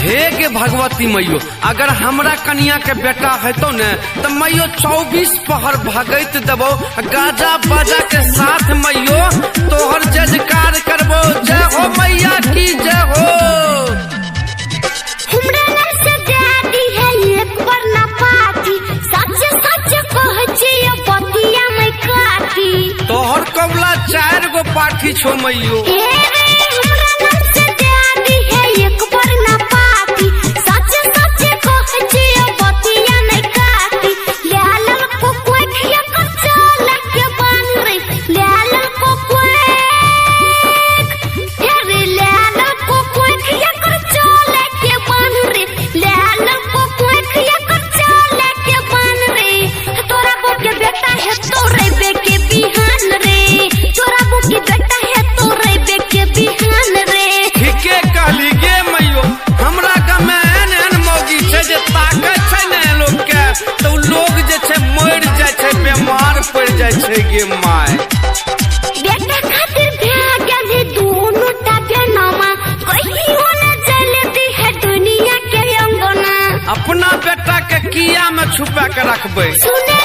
हे गे भगवती मैयो, अगर हमरा कन्या के बेटा हेतो न तो मैयो 24 पहर भगत देबो, गाजा बाजा के साथ मैयो तोहर जयकार करबो। जय हो मैया की जय हो। हमरा नाम से दादी है एक बार ना पाती, सच सच कह छियो पतिया में काटी। तोहर कबला 4 गो पाठी छो मैयो। गे माय बेटा खातिर भाग्य दे दोनों टाके नामा, कहीं होना चलती है दुनिया के अंगना। अपना बेटा के किया में छुपा के रखबे। सुने